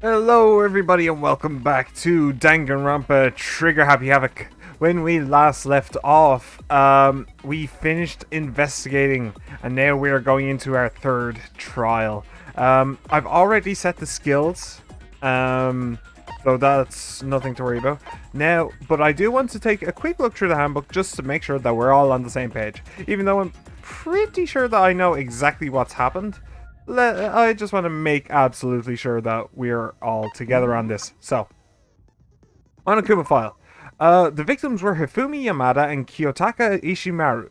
Hello everybody and welcome back to Danganronpa Trigger Happy Havoc. When we last left off, we finished investigating and now we are going into our third trial. I've already set the skills, so that's nothing to worry about. Now, but I do want to take a quick look through the handbook just to make sure that we're all on the same page. Even though I'm pretty sure that I know exactly what's happened. I just want to make absolutely sure that we're all together on this. So, on Akuma file. The victims were Hifumi Yamada and Kiyotaka Ishimaru.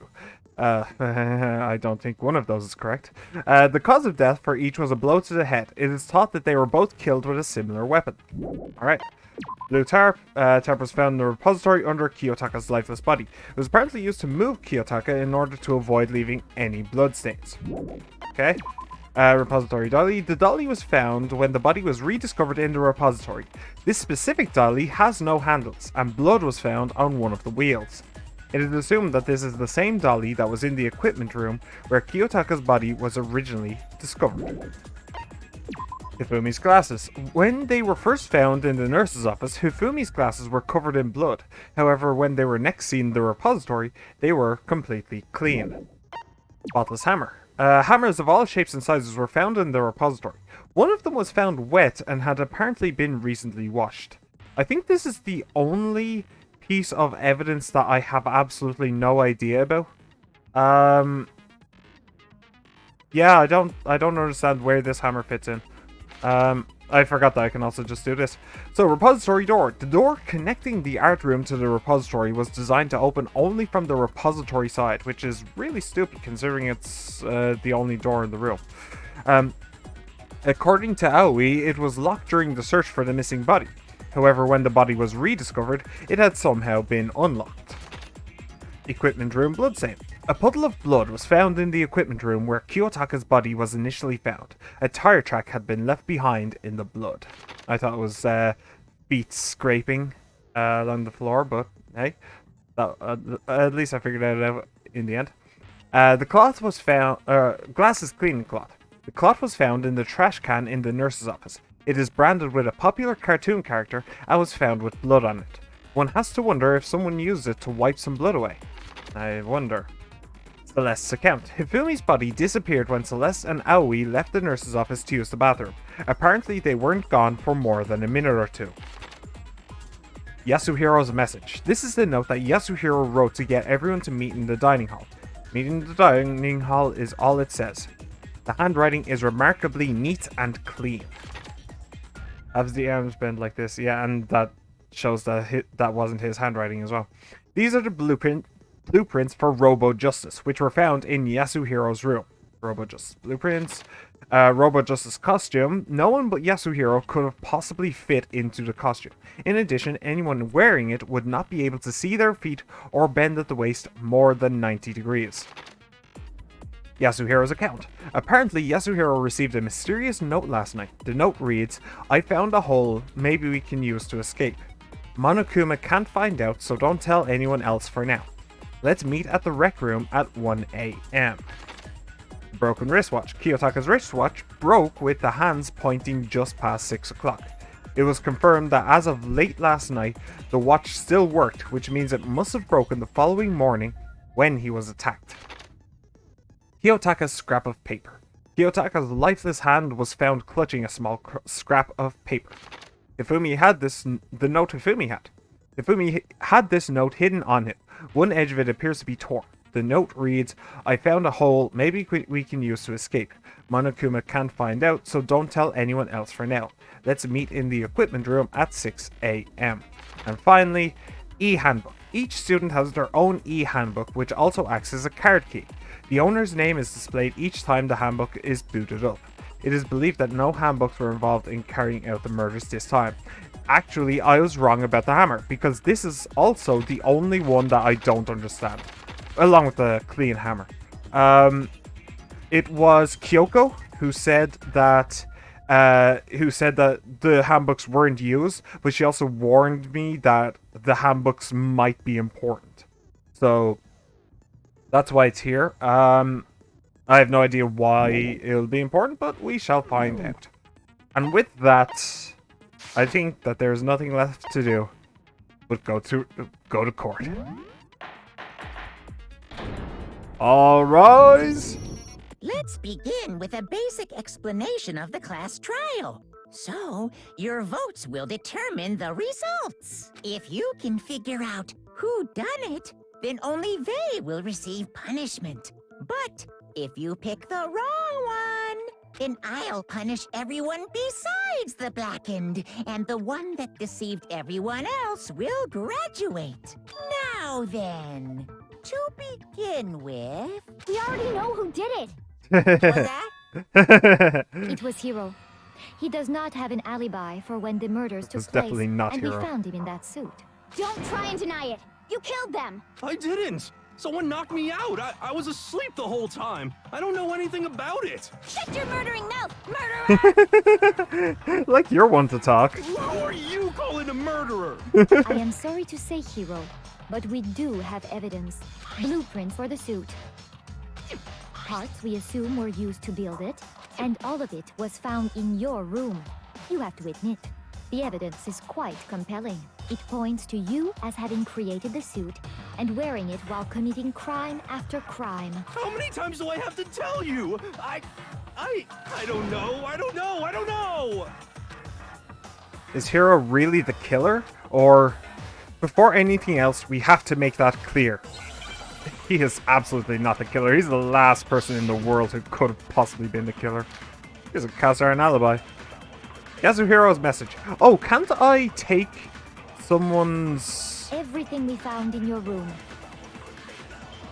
I don't think one of those is correct. The cause of death for each was a blow to the head. It is thought that they were both killed with a similar weapon. Alright. Blue tarp. Tarp was found in the repository under Kiyotaka's lifeless body. It was apparently used to move Kiyotaka in order to avoid leaving any bloodstains. Okay. Repository dolly. The dolly was found when the body was rediscovered in the repository. This specific dolly has no handles, and blood was found on one of the wheels. It is assumed that this is the same dolly that was in the equipment room where Kiyotaka's body was originally discovered. Hifumi's glasses. When they were first found in the nurse's office, Hifumi's glasses were covered in blood. However, when they were next seen in the repository, they were completely clean. Spotless hammer. Hammers of all shapes and sizes were found in the repository. One of them was found wet and had apparently been recently washed. I think this is the only piece of evidence that I have absolutely no idea about. Yeah, I don't understand where this hammer fits in. I forgot that I can also just do this. So, repository door. The door connecting the art room to the repository was designed to open only from the repository side, which is really stupid considering it's the only door in the room. According to Aoi, it was locked during the search for the missing body. However, when the body was rediscovered, it had somehow been unlocked. Equipment room bloodstain. A puddle of blood was found in the equipment room where Kiyotaka's body was initially found. A tire track had been left behind in the blood. I thought it was feet scraping along the floor, but hey, at least I figured it out in the end. The cloth was found. Glasses cleaning cloth. The cloth was found in the trash can in the nurse's office. It is branded with a popular cartoon character and was found with blood on it. One has to wonder if someone used it to wipe some blood away. I wonder. Celeste's account. Hifumi's body disappeared when Celeste and Aoi left the nurse's office to use the bathroom. Apparently, they weren't gone for more than a minute or two. Yasuhiro's message. This is the note that Yasuhiro wrote to get everyone to meet in the dining hall. Meeting in the dining hall is all it says. The handwriting is remarkably neat and clean. Has the arms bent like this? Yeah, and that shows that that wasn't his handwriting as well. These are the blueprints for Robo Justice, which were found in Yasuhiro's room. Robo Justice blueprints. Robo Justice costume. No one but Yasuhiro could have possibly fit into the costume. In addition, anyone wearing it would not be able to see their feet or bend at the waist more than 90 degrees. Yasuhiro's account. Apparently, Yasuhiro received a mysterious note last night. The note reads, "I found a hole maybe we can use to escape. Monokuma can't find out, so don't tell anyone else for now. Let's meet at the rec room at 1 a.m. Broken wristwatch. Kiyotaka's wristwatch broke with the hands pointing just past 6 o'clock. It was confirmed that as of late last night, the watch still worked, which means it must have broken the following morning when he was attacked. Kiyotaka's scrap of paper. Kiyotaka's lifeless hand was found clutching a small scrap of paper. Hifumi had the note Hifumi had. Hifumi had this note hidden on him. One edge of it appears to be torn. The note reads, "I found a hole maybe we can use to escape. Monokuma can't find out, so don't tell anyone else for now. Let's meet in the equipment room at 6 a.m. And finally, e-handbook. Each student has their own e-handbook, which also acts as a card key. The owner's name is displayed each time the handbook is booted up. It is believed that no handbooks were involved in carrying out the murders this time. Actually, I was wrong about the hammer, because this is also the only one that I don't understand, along with the clean hammer. It was Kyoko who said that the handbooks weren't used, but she also warned me that the handbooks might be important. So that's why it's here. I have no idea why it'll be important, but we shall find out. And with that, I think that there's nothing left to do but go to court. All rise. Let's begin with a basic explanation of the class trial. So, your votes will determine the results. If you can figure out who done it, then only they will receive punishment. But if you pick the wrong one, then I'll punish everyone besides the blackened, and the one that deceived everyone else will graduate. Now then, to begin with... We already know who did it. Was that? It was Hiro. He does not have an alibi for when the murders took was place, definitely not and Hiro. we found him in that suit. Don't try and deny it. You killed them. I didn't. Someone knocked me out. I was asleep the whole time. I don't know anything about it. Shut your murdering mouth, murderer! Like you're one to talk. Who are you calling a murderer? I am sorry to say, Hiro, but we do have evidence. Blueprints for the suit. Parts we assume were used to build it, and all of it was found in your room. You have to admit, the evidence is quite compelling. It points to you as having created the suit and wearing it while committing crime after crime. How many times do I have to tell you? I don't know. I don't know. Is Hiro really the killer? Or, before anything else, we have to make that clear. He is absolutely not the killer. He's the last person in the world who could have possibly been the killer. He doesn't cast an alibi. Yasuhiro's message. Oh, can't I take someone's... Everything we found in your room.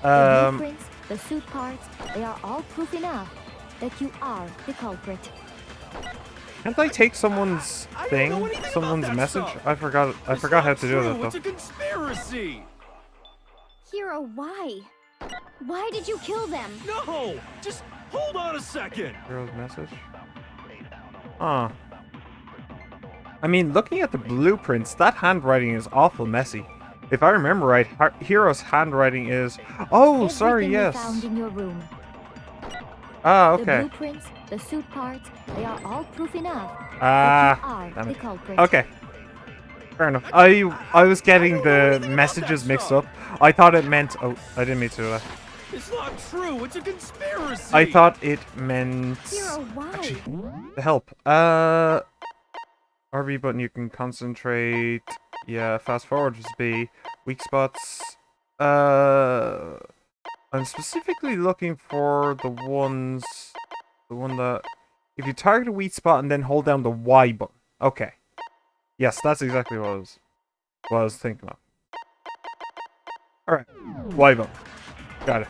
The blueprints, the suit parts, they are all proof enough that you are the culprit. Can't I take someone's thing? Someone's message? Stuff. I forgot how to do that though. It's a conspiracy. Hiro, why? Why did you kill them? No, just hold on a second. Hero's message? Huh. I mean, looking at the blueprints, that handwriting is awful messy. If I remember right, Hiro's handwriting is... Oh, sorry, Everything yes. we found in your room. Ah, The okay. blueprints, the suit parts, they are all proof enough Ah, that you are damn the it. culprit. Okay. Fair enough. I was getting the messages mixed up. I thought it meant... Oh, I didn't mean to do that. It's not true. It's a conspiracy. I thought it meant... Hiro, why? The help. RB button, you can concentrate. Yeah, fast forward is B. Weak spots. I'm specifically looking for the one that... If you target a weak spot and then hold down the Y button. Okay. Yes, that's exactly what I was thinking of. Alright. Y button. Got it.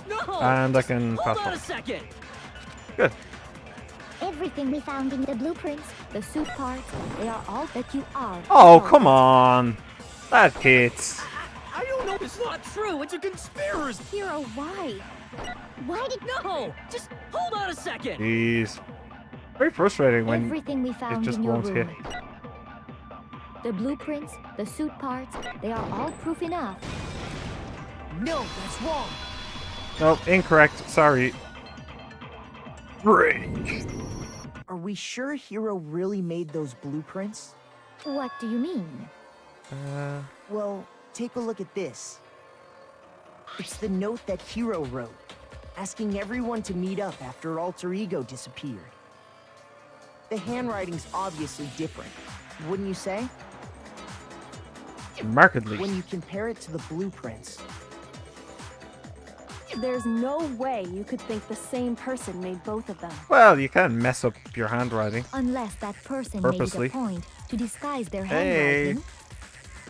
No. And I can Hold fast on forward. a second. Good. Everything we found in the blueprints, the suit parts, they are all that you are. Oh, come on. That hits. I don't know. It's not true. It's a conspiracy. Hiro, why? Why did No, just hold on a second. Jeez. Very frustrating when everything we found just in your won't hit. room? The blueprints, the suit parts, they are all proof enough. No, that's wrong. Nope, incorrect. Sorry. Break. Are we sure Hiro really made those blueprints? What do you mean? Well, take a look at this. It's the note that Hiro wrote, asking everyone to meet up after Alter Ego disappeared. The handwriting's obviously different, wouldn't you say? Markedly. When you compare it to the blueprints. There's no way you could think the same person made both of them. Well, you can mess up your handwriting. Unless that person Purposely. made it a point to disguise their Hey. handwriting.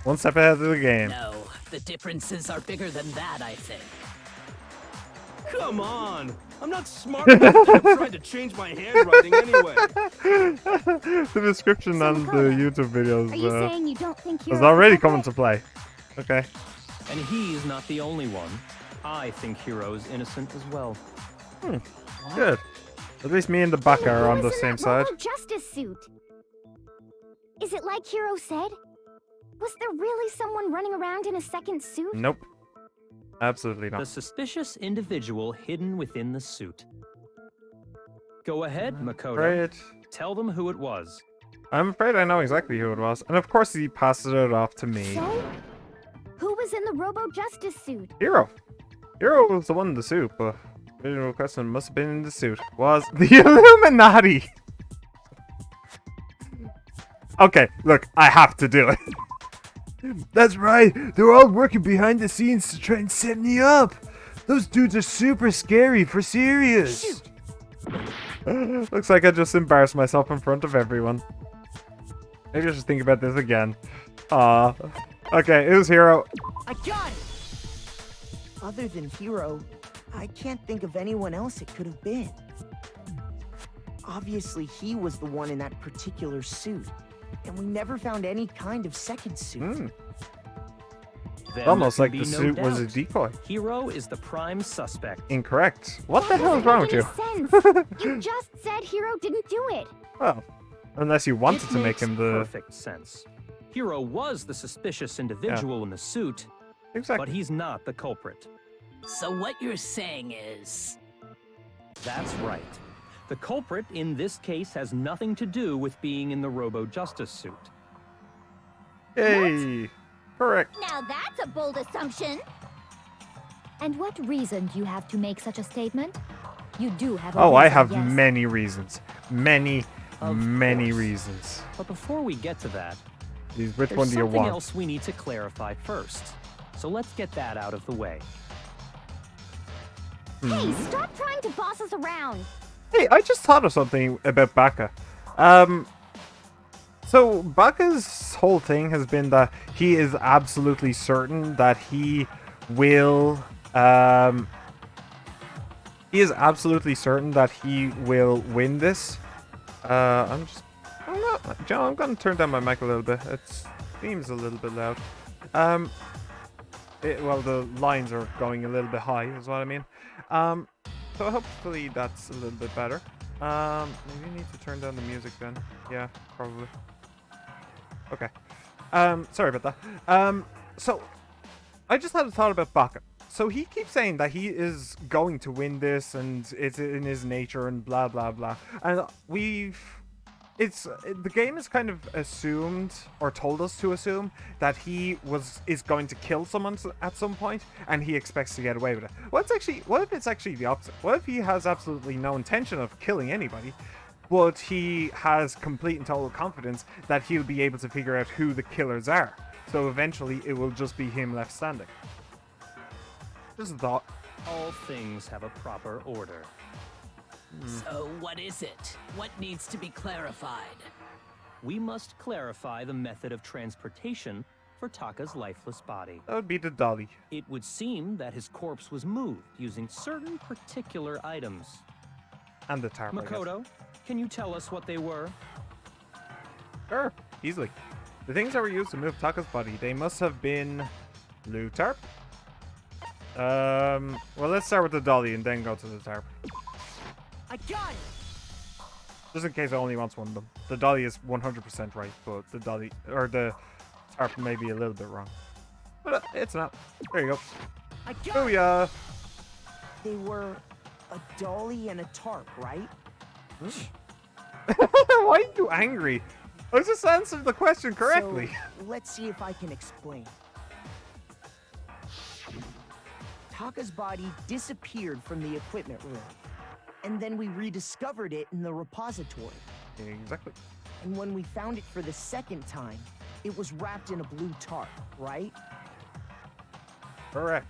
One step ahead of the game. No, the differences are bigger than that, I think. Come on. I'm not smart enough to have tried to change my handwriting anyway. The description on the YouTube videos Are you saying you don't think is Hiro's already the coming culprit? to play. Okay. And he's not the only one. I think Hiro is innocent as well. Good. At least me and the Baka are on Who the was in same that side. moral justice suit? Is it like Hiro said? Was there really someone running around in a second suit? Nope. Absolutely The not. suspicious individual hidden within the suit. Go ahead, Makoto. Right. Tell them who it was. I'm afraid I know exactly who it was. And of course he passes it off to me. So, who was in the Robo-Justice suit? Hero. Hero was the one in the suit, but the original question must have been in the suit. Was the Illuminati. Okay, look, I have to do it. That's right. They're all working behind the scenes to try and set me up. Those dudes are super scary, for serious. Looks like I just embarrassed myself in front of everyone. Maybe I should think about this again. Okay, it was Hero. I got it! Other than Hero, I can't think of anyone else it could have been. Obviously, he was the one in that particular suit. And we never found any kind of second suit. Then Almost there like can the be no suit was a doubt. decoy. Hero is the prime suspect. Incorrect. What the hell is wrong with you? Sense. You just said Hero didn't do it. Well, unless you wanted It to make makes him the... perfect sense. Hero was the suspicious individual in the suit, Exactly. but he's not the culprit. So what you're saying is... That's right. The culprit in this case has nothing to do with being in the Robo-Justice suit. Yay. Correct. Now that's a bold assumption. And what reason do you have to make such a statement? You do have a Oh, I reason, have yes. many reasons. Many course. reasons. But before we get to that, Which one there's do you something want? else we need to clarify first. So let's get that out of the way. Hey, stop trying to boss us around. Hey, I just thought of something about Baka. So Baka's whole thing has been that he is absolutely certain that he will, win this. I'm gonna turn down my mic a little bit. It seems a little bit loud. Well, the lines are going a little bit high, is what I mean. So hopefully that's a little bit better. Maybe you need to turn down the music then. Yeah, probably. Okay. Sorry about that. So I just had a thought about Baka. So he keeps saying that he is going to win this and it's in his nature and blah blah blah. And the game is kind of assumed or told us to assume that he is going to kill someone at some point and he expects to get away with it. What if it's actually the opposite? What if he has absolutely no intention of killing anybody, but he has complete and total confidence that he'll be able to figure out who the killers are. So eventually it will just be him left standing. Just a thought. All things have a proper order. So what is it? What needs to be clarified? We must clarify the method of transportation for Taka's lifeless body. That would be the dolly. It would seem that his corpse was moved using certain particular items. And the tarp, I guess. Makoto, can you tell us what they were? Sure, easily. The things that were used to move Taka's body, they must have been blue tarp. Well, let's start with the dolly and then go to the tarp. I got it! Just in case I only wants one of them. The dolly is 100% right, but the dolly, or the tarp may be a little bit wrong. But it's not. There you go. I got it! Booyah! They were a dolly and a tarp, right? Why are you angry? I just answered the question correctly. So, let's see if I can explain. Taka's body disappeared from the equipment room. And then we rediscovered it in the repository. Exactly. And when we found it for the second time, it was wrapped in a blue tarp, right? Correct.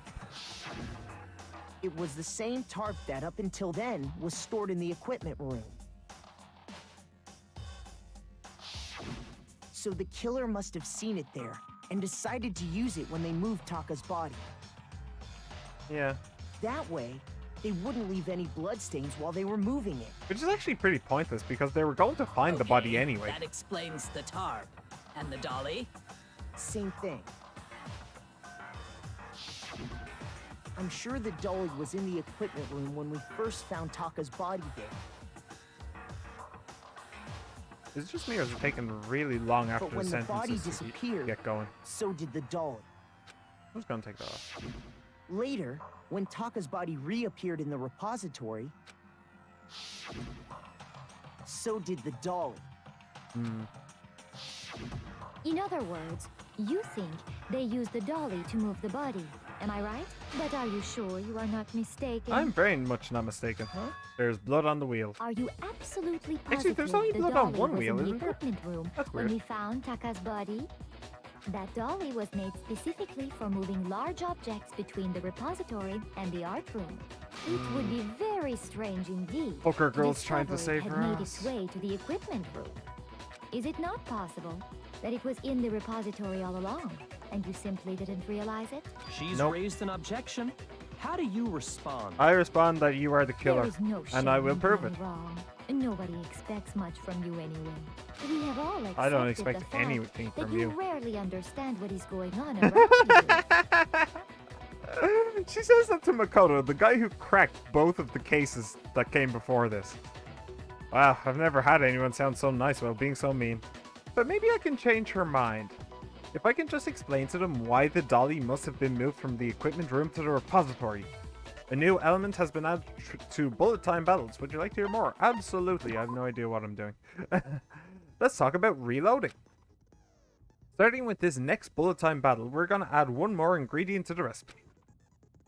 It was the same tarp that, up until then, was stored in the equipment room. So the killer must have seen it there, and decided to use it when they moved Taka's body. Yeah. That way, they wouldn't leave any bloodstains while they were moving it. Which is actually pretty pointless because they were going to find the body Okay, anyway. That explains the tarp. And the dolly? Same thing. I'm sure the dolly was in the equipment room when we first found Taka's body there. Is it just me or is it taking really long after But the when the body sentences to disappeared, get going? so did the dolly. Who's gonna take that off? Later, when Taka's body reappeared in the repository, so did the dolly. In other words, you think they used the dolly to move the body. Am I right? But are you sure you are not mistaken? I'm very much not mistaken. There's blood on the wheel. Are you absolutely positive Actually, there's only the blood dolly on one was wheel, in the isn't there? equipment room That's when weird. we found Taka's body? That dolly was made specifically for moving large objects between the repository and the art room. It would be very strange indeed. Poker to girl's trying to discover it save had her made ass. its way to the equipment room. Is it not possible that it was in the repository all along, and you simply didn't realize it? She's Nope. raised an objection. How do you respond? I respond that you are the killer, There is no and I shame will in prove being it. wrong. Nobody expects much from you anyway. We have all accepted I don't the expect fact anything that from you you. rarely understand what is going on around you. She says that to Makoto, the guy who cracked both of the cases that came before this. Wow, I've never had anyone sound so nice while being so mean. But maybe I can change her mind. If I can just explain to them why the dolly must have been moved from the equipment room to the repository. A new element has been added to bullet time battles. Would you like to hear more? Absolutely, I have no idea what I'm doing. Let's talk about reloading. Starting with this next bullet time battle, we're going to add one more ingredient to the recipe.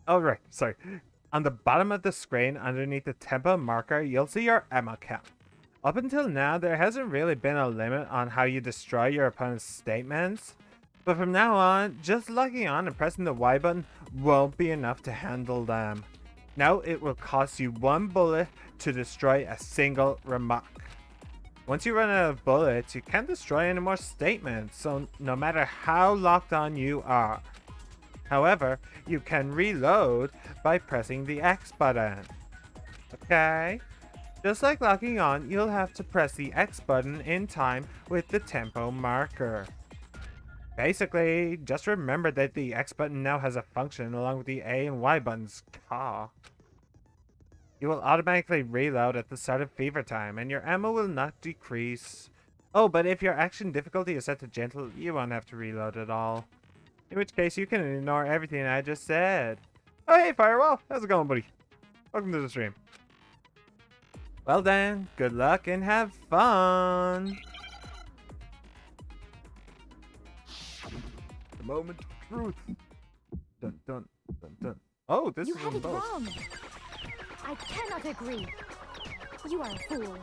Alright, sorry. On the bottom of the screen, underneath the tempo marker, you'll see your ammo count. Up until now, there hasn't really been a limit on how you destroy your opponent's statements. But from now on, just locking on and pressing the Y button won't be enough to handle them. Now it will cost you 1 bullet to destroy a single remark. Once you run out of bullets, you can't destroy any more statements, so no matter how locked on you are. However, you can reload by pressing the X button. Okay? Just like locking on, you'll have to press the X button in time with the tempo marker. Basically, just remember that the X button now has a function along with the A and Y buttons. You will automatically reload at the start of fever time, and your ammo will not decrease. Oh, but if your action difficulty is set to gentle, you won't have to reload at all. In which case, you can ignore everything I just said. Oh, hey, Firewall! How's it going, buddy? Welcome to the stream. Well then, good luck and have fun! The moment of truth. Dun dun dun dun. Oh, this You is have in it both. wrong. I cannot agree. You are a fool.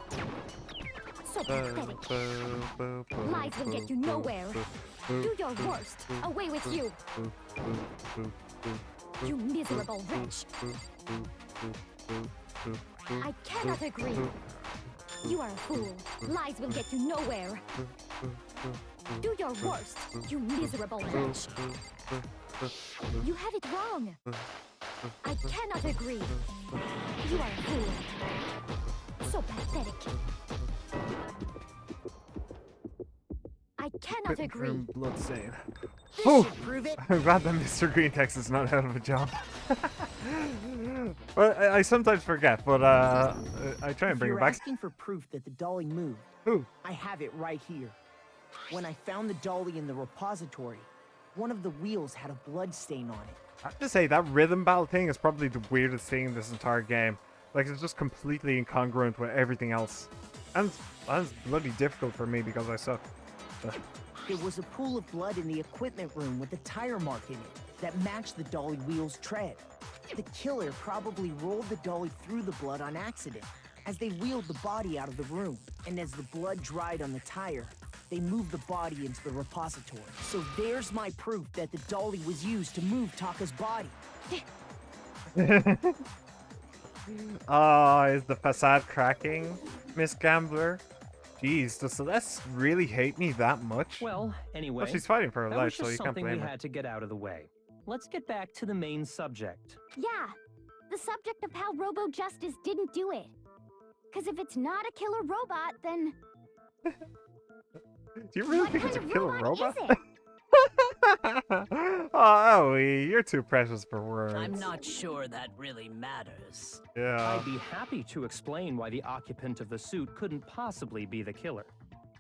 So pathetic. Lies will get you nowhere. Do your worst. Away with you. You miserable wretch. I cannot agree. You are a fool. Lies will get you nowhere. Do your worst, you miserable wretch. You have it wrong. I cannot agree. You are a fool. So pathetic. I cannot agree. Blood stain. This Oh! should prove it. I'm glad that Mr. Green Text is not out of a job. Well, I sometimes forget, but I try and If bring you're it back. asking for proof that the dolly moved, Ooh. I have it right here. When I found the dolly in the repository, one of the wheels had a blood stain on it. I have to say, that rhythm battle thing is probably the weirdest thing in this entire game. Like, it's just completely incongruent with everything else. And that's bloody difficult for me because I suck. There was a pool of blood in the equipment room with a tire mark in it that matched the dolly wheel's tread. The killer probably rolled the dolly through the blood on accident as they wheeled the body out of the room. And as the blood dried on the tire, they moved the body into the repository. So there's my proof that the dolly was used to move Taka's body. Oh, is the facade cracking, Miss Gambler? Jeez, does Celeste really hate me that much? Well, anyway, Well, she's fighting for her that life, was so just you can't something we blame her. had to get out of the way. Let's get back to the main subject. Yeah, the subject of how Robo Justice didn't do it. Because if it's not a killer robot, then Do you really what think kind it's a of killer robot? is it? Oh, Owie, you're too precious for words. I'm not sure that really matters. Yeah, I'd be happy to explain why the occupant of the suit couldn't possibly be the killer.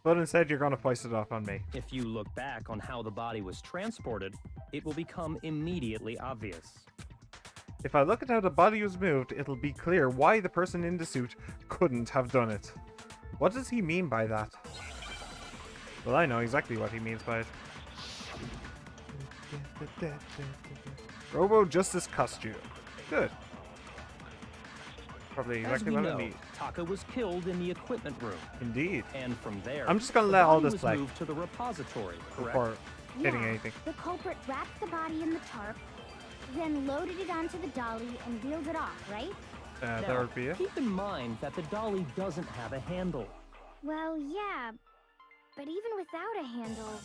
but instead you're gonna foist it off on me. If you look back on how the body was transported, it will become immediately obvious. If I look at how the body was moved, it'll be clear why the person in the suit couldn't have done it. What does he mean by that? Well, I know exactly what he means by it. Robo Justice costume. Good. Probably exactly what I need. Taka was killed in the equipment room. Indeed. And from there, I'm just gonna the let all body this was play moved to the repository, correct? before hitting Yeah, anything. the culprit wrapped the body in the tarp, then loaded it onto the dolly and wheeled it off, right? That Now, would be it. keep in mind that the dolly doesn't have a handle. Well, yeah, but even without a handle,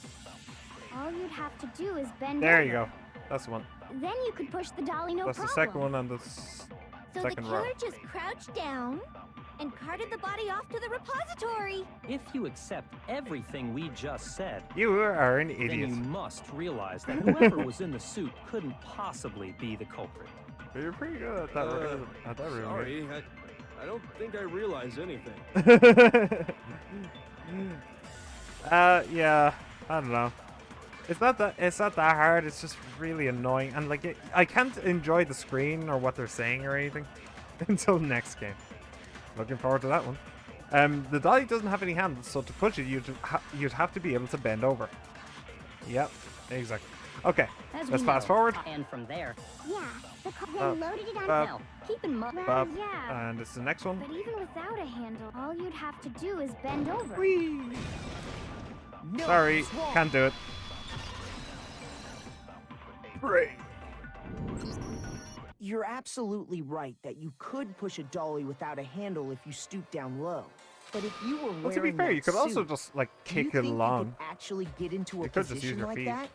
all you'd have to do is bend There over. you go. That's the one. Then you could push the dolly no That's problem. the second one on the So the second killer row. just crouched down and carted the body off to the repository. If you accept everything we just said, You are an then idiot. you must realize that whoever was in the suit couldn't possibly be the culprit. You're pretty good at that room. Sorry, I don't think I realize anything. Yeah, I don't know. It's not that hard. It's just really annoying, and like I can't enjoy the screen or what they're saying or anything until next game. Looking forward to that one. The dolly doesn't have any handles, so to push it, you'd have to be able to bend over. Yep, exactly. Okay, As let's we fast know, forward. And from there, Yeah, the then loaded it on. now, keep in mind. Well, Bop, yeah, and it's the next one. but even without a handle, all you'd have to do is bend over. No, Sorry, it's wrong. can't do it. You're absolutely right that you could push a dolly without a handle if you stoop down low. But if you were wearing Well, to be fair, that you could also suit, just like do you kick it think along. You could actually get into a You could just use position your like feet. that?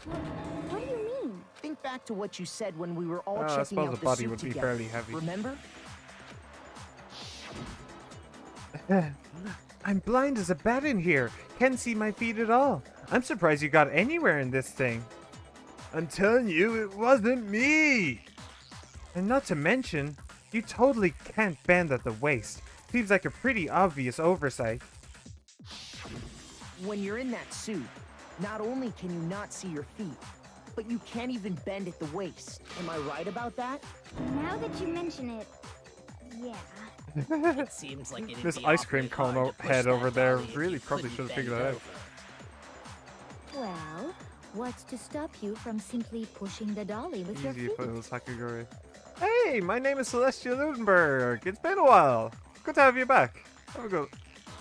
What do you mean? Think back to what you said when we were all I checking suppose out the the body suit would be together. fairly heavy. Remember? I'm blind as a bat in here. Can't see my feet at all. I'm surprised you got anywhere in this thing. I'm telling you, it wasn't me. And not to mention, you totally can't bend at the waist. Seems like a pretty obvious oversight. When you're in that suit, not only can you not see your feet, but you can't even bend at the waist. Am I right about that? Now that you mention it, yeah. It seems like it'd This be ice cream awfully hard cone to push head that over there dolly if really you probably couldn't should have figured bend that out. over. Well, what's to stop you from simply pushing the dolly with your Easy feet? puzzles, Hakaguri. Hey, my name is Celestia Ludenberg. It's been a while. Good to have you back. Have a go.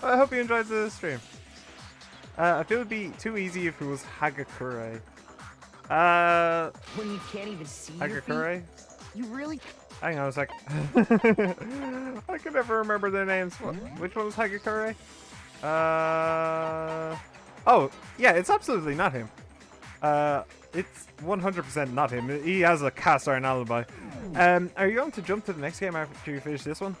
I hope you enjoyed the stream. I feel it'd be too easy if it was Hagakure. When you can't even see your Hagakure? feet? You really... Hang on a sec. I can never remember their names. Which one was Hagakure? Oh, yeah, it's absolutely not him. It's 100% not him. He has a cast iron alibi. Are you going to jump to the next game after you finish this one?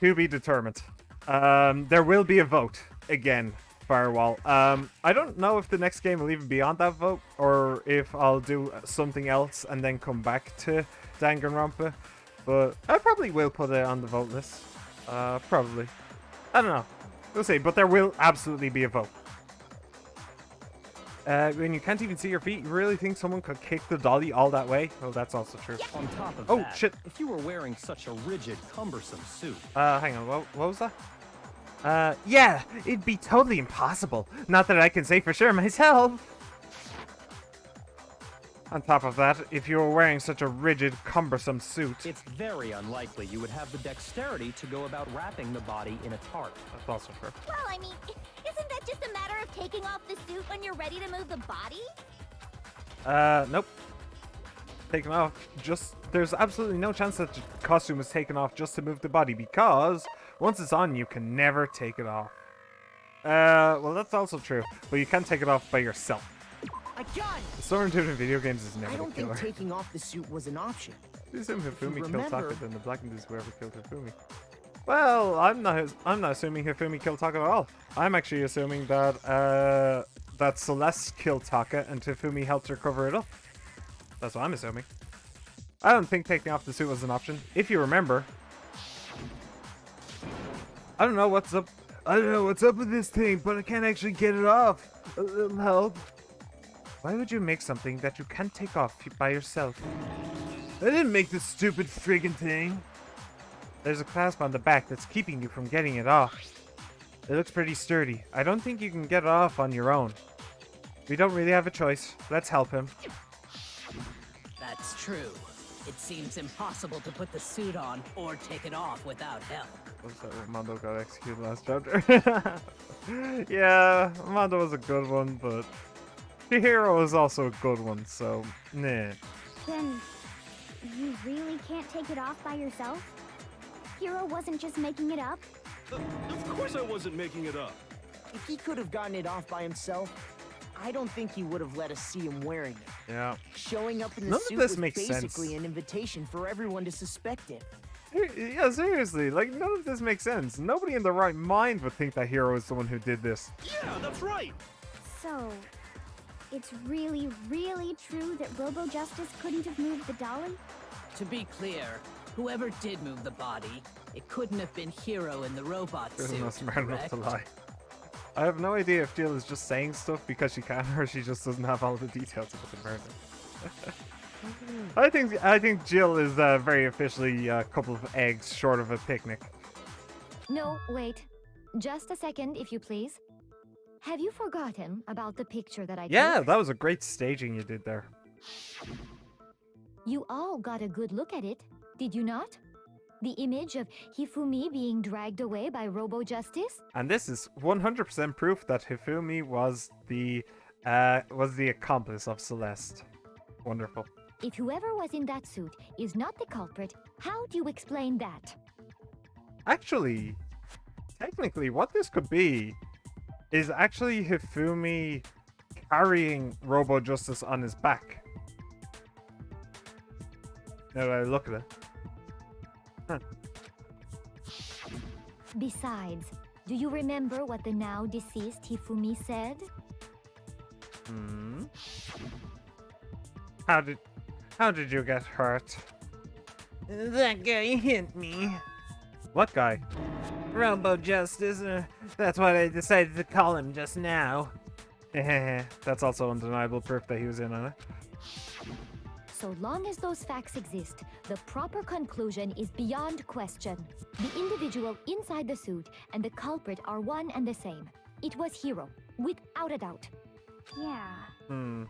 To be determined. There will be a vote again, Firewall. I don't know if the next game will even be on that vote, or if I'll do something else and then come back to Danganronpa. But I probably will put it on the vote list. Probably. I don't know. We'll see. But there will absolutely be a vote. When you can't even see your feet, you really think someone could kick the dolly all that way? Oh, that's also true. On top of Oh, that, shit. if you were wearing such a rigid, cumbersome suit, Hang on, what was that? Yeah, it'd be totally impossible. Not that I can say for sure myself. On top of that, if you were wearing such a rigid, cumbersome suit... it's very unlikely you would have the dexterity to go about wrapping the body in a tarp. That's also true. Well, I mean, isn't that just a matter of taking off the suit when you're ready to move the body? Nope. Taken off. There's absolutely no chance that the costume is taken off just to move the body, because once it's on, you can never take it off. Well, that's also true, but you can take it off by yourself. I got it! The story in video games is never I the don't killer. think taking off the suit was an option. You assume Hifumi killed Taka, remember- then the blackened is whoever killed Hifumi. Well, I'm not assuming Hifumi killed Taka at all. I'm actually assuming that that Celeste killed Taka and Hifumi helped her cover it up. That's what I'm assuming. I don't think taking off the suit was an option. If you remember, I don't know what's up with this thing, but I can't actually get it off. A little help. Why would you make something that you can't take off by yourself? I didn't make this stupid friggin' thing. There's a clasp on the back that's keeping you from getting it off. It looks pretty sturdy. I don't think you can get it off on your own. We don't really have a choice. Let's help him. That's true. It seems impossible to put the suit on or take it off without help. Was that when Mondo got executed last chapter? Yeah, Mondo was a good one, but Chihiro is also a good one, so nah. Then you really can't take it off by yourself? Hero wasn't just making it up? Of course I wasn't making it up. If he could have gotten it off by himself, I don't think he would have let us see him wearing it. Yeah. Showing up in the None of suit this was makes basically sense. an invitation for everyone to suspect it. Yeah, seriously, like, none of this makes sense. Nobody in their right mind would think that Hero is the one who did this. Yeah, that's right. So, it's really, really true that Robo Justice couldn't have moved the dolly? To be clear, whoever did move the body, it couldn't have been Hero in the robot She's suit, not smart enough correct? to lie. I have no idea if Jill is just saying stuff because she can, or she just doesn't have all the details about the murder. I think Jill is very officially a couple of eggs short of a picnic. No, wait. Just a second, if you please. Have you forgotten about the picture that I Yeah, took? that was a great staging you did there. You all got a good look at it, did you not? The image of Hifumi being dragged away by Robo Justice? And this is 100% proof that Hifumi was the accomplice of Celeste. Wonderful. If whoever was in that suit is not the culprit, how do you explain that? Actually, technically, what this could be is actually Hifumi carrying Robo Justice on his back. Now that I look at it. Huh. Besides, do you remember what the now deceased Hifumi said? Hmm. How did you get hurt? That guy hit me. What guy? Robo Justice. That's what I decided to call him just now. That's also undeniable proof that he was in on it. So long as those facts exist, the proper conclusion is beyond question. The individual inside the suit and the culprit are one and the same. It was Hero, without a doubt. Yeah. Hmm.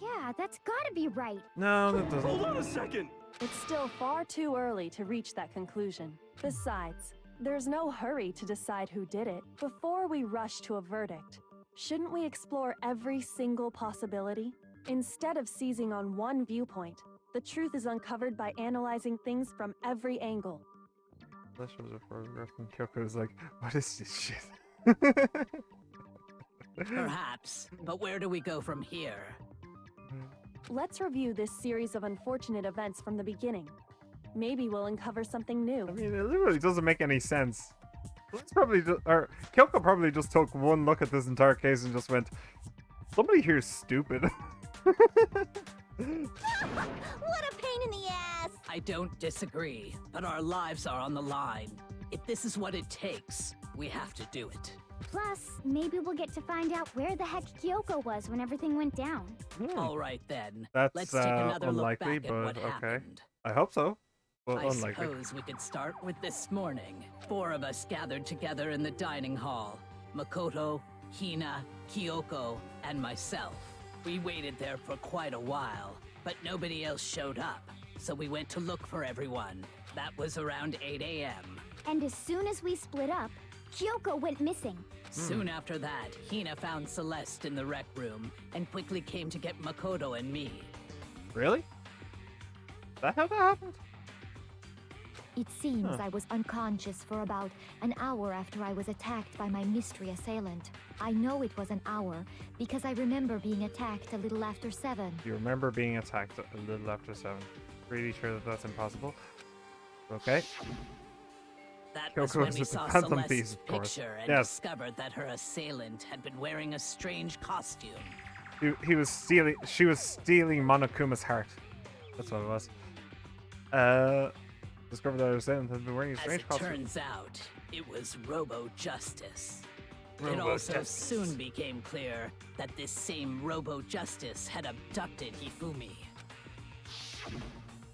Yeah, that's gotta be right. No, that doesn't. Hold on a second. It's still far too early to reach that conclusion. Besides, there's no hurry to decide who did it before we rush to a verdict. Shouldn't we explore every single possibility? Instead of seizing on one viewpoint, the truth is uncovered by analyzing things from every angle. That shows a photograph and Kyoko was like, what is this shit? Perhaps, but where do we go from here? Let's review this series of unfortunate events from the beginning. Maybe we'll uncover something new. I mean, it literally doesn't make any sense. Let's probably or Kyoko probably just took one look at this entire case and just went, somebody here is stupid. What a pain in the ass! I don't disagree, but our lives are on the line. If this is what it takes, we have to do it. Plus, maybe we'll get to find out where the heck Kyoko was when everything went down. All right then. That's Let's take another unlikely, look back at what but okay. happened. I hope so. Well, I unlikely. suppose we could start with this morning. 4 of us gathered together in the dining hall. Makoto, Hina, Kyoko, and myself. We waited there for quite a while, but nobody else showed up. So we went to look for everyone. That was around 8 a.m. And as soon as we split up, Kyoko went missing. Soon after that, Hina found Celeste in the rec room and quickly came to get Makoto and me. Really? Is that how that happened? It seems I was unconscious for about an hour after I was attacked by my mystery assailant. I know it was an hour because I remember being attacked a little after 7. You remember being attacked a little after 7. Pretty sure that that's impossible. Okay. That was Kyoko when was we with the saw Phantom Celeste's Thieves, of course. picture and Yes. discovered that her assailant had been wearing a strange costume. He was stealing. She was stealing Monokuma's heart. That's what it was. Discovered that her assailant had been wearing a As strange it costume. turns out, it was Robo Justice. It Robo also Justice. soon became clear that this same Robo Justice had abducted Hifumi.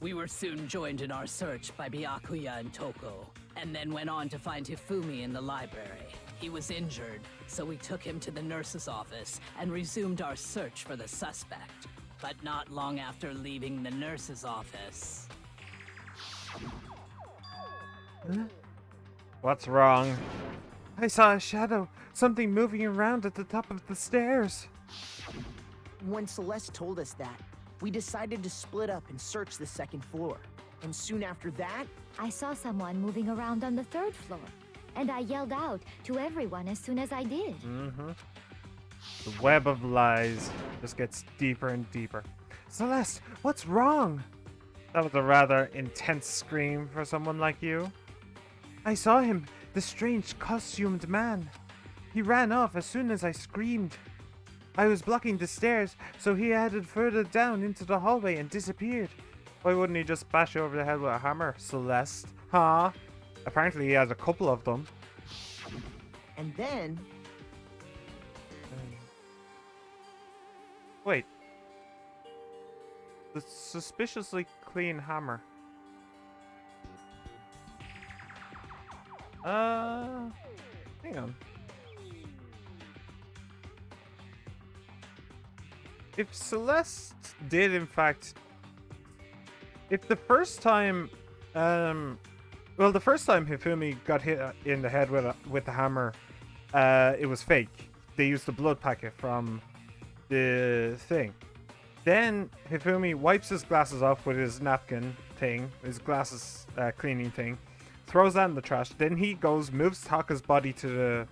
We were soon joined in our search by Byakuya and Toko, and then went on to find Hifumi in the library. He was injured, so we took him to the nurse's office and resumed our search for the suspect. But not long after leaving the nurse's office... What's wrong? I saw a shadow. Something moving around at the top of the stairs. When Celeste told us that, we decided to split up and search the second floor. And soon after that, I saw someone moving around on the 3rd floor, and I yelled out to everyone as soon as I did. The web of lies just gets deeper and deeper. Celeste, what's wrong? That was a rather intense scream for someone like you. I saw him, the strange costumed man. He ran off as soon as I screamed. I was blocking the stairs, so he headed further down into the hallway and disappeared. Why wouldn't he just bash you over the head with a hammer, Celeste? Huh? Apparently he has a couple of them. and then... Wait. The suspiciously clean hammer. Hang on. If Celeste did, in fact... If the first time... well, the first time Hifumi got hit in the head with the hammer, it was fake. They used the blood packet from the thing. Then Hifumi wipes his glasses off with his napkin thing, his glasses cleaning thing, throws that in the trash. Then he goes, moves Taka's body to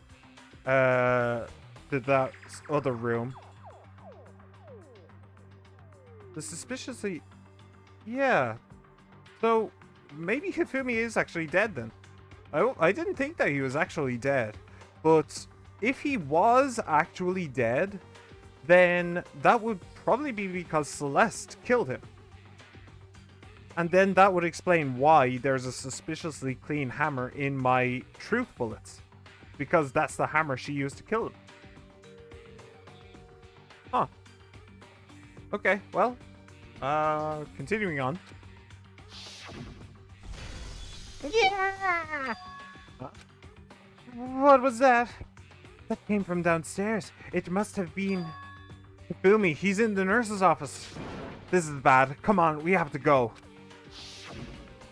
that other room. The suspiciously, yeah. So maybe Hifumi is actually dead then. I didn't think that he was actually dead, but if he was actually dead, then that would probably be because Celeste killed him. And then that would explain why there's a suspiciously clean hammer in my truth bullets. Because that's the hammer she used to kill him. Huh. Okay, well. Continuing on. Yeah! What was that? That came from downstairs. It must have been... Hifumi, he's in the nurse's office. This is bad. Come on, we have to go.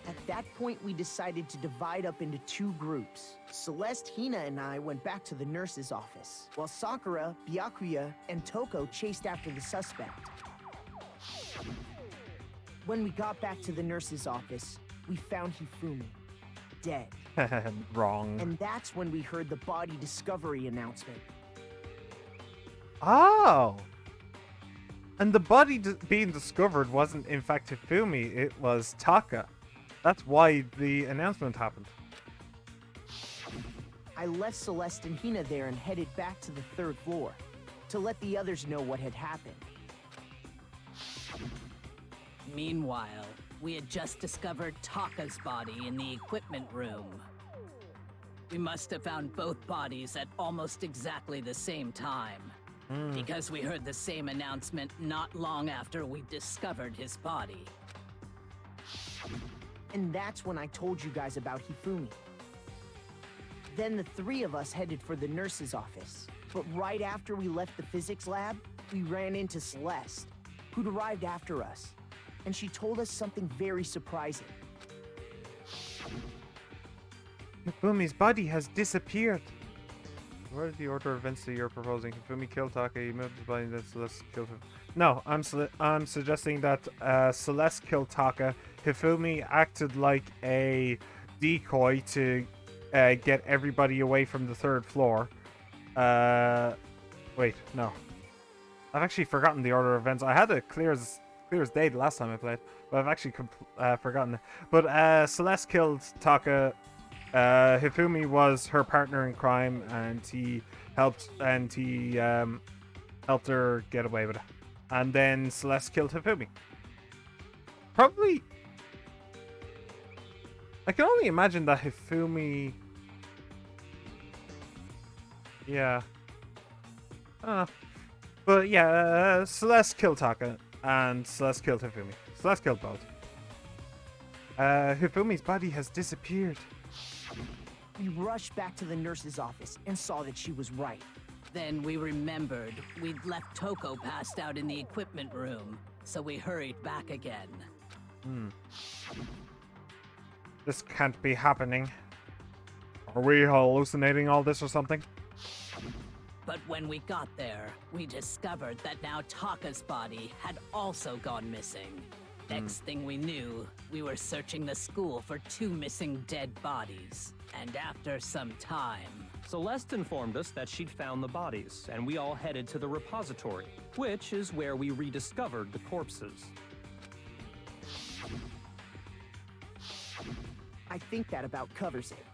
At that point, we decided to divide up into two groups. Celeste, Hina, and I went back to the nurse's office, while Sakura, Byakuya, and Toko chased after the suspect. When we got back to the nurse's office, we found Hifumi, dead. Wrong. And that's when we heard the body discovery announcement. Oh! And the body being discovered wasn't in fact Hifumi, it was Taka. That's why the announcement happened. I left Celeste and Hina there and headed back to the 3rd floor to let the others know what had happened. Meanwhile, we had just discovered Taka's body in the equipment room. We must have found both bodies at almost exactly the same time. Because we heard the same announcement not long after we discovered his body. And that's when I told you guys about Hifumi. Then the three of us headed for the nurse's office. But right after we left the physics lab, we ran into Celeste, who'd arrived after us. And she told us something very surprising. Hifumi's body has disappeared. What is the order of events that you're proposing? Hifumi killed Taka, he moved his body, then Celeste killed him. No, I'm suggesting that Celeste killed Taka. Hifumi acted like a decoy to get everybody away from the 3rd floor. Wait, no. I've actually forgotten the order of events. I had it clear as day the last time I played, but I've actually forgotten it. But Celeste killed Taka. Hifumi was her partner in crime, and he helped her get away with it. And then Celeste killed Hifumi. Probably, I can only imagine that Hifumi. Yeah. I don't know. But yeah, Celeste killed Taka, and Celeste killed Hifumi. Celeste killed both. Hifumi's body has disappeared. We rushed back to the nurse's office and saw that she was right. Then we remembered we'd left Toko passed out in the equipment room, so we hurried back again. This can't be happening. Are we hallucinating all this or something? But when we got there, we discovered that now Taka's body had also gone missing. Next thing we knew, we were searching the school for 2 missing dead bodies. And after some time... Celeste informed us that she'd found the bodies, and we all headed to the repository, which is where we rediscovered the corpses. I think that about covers it.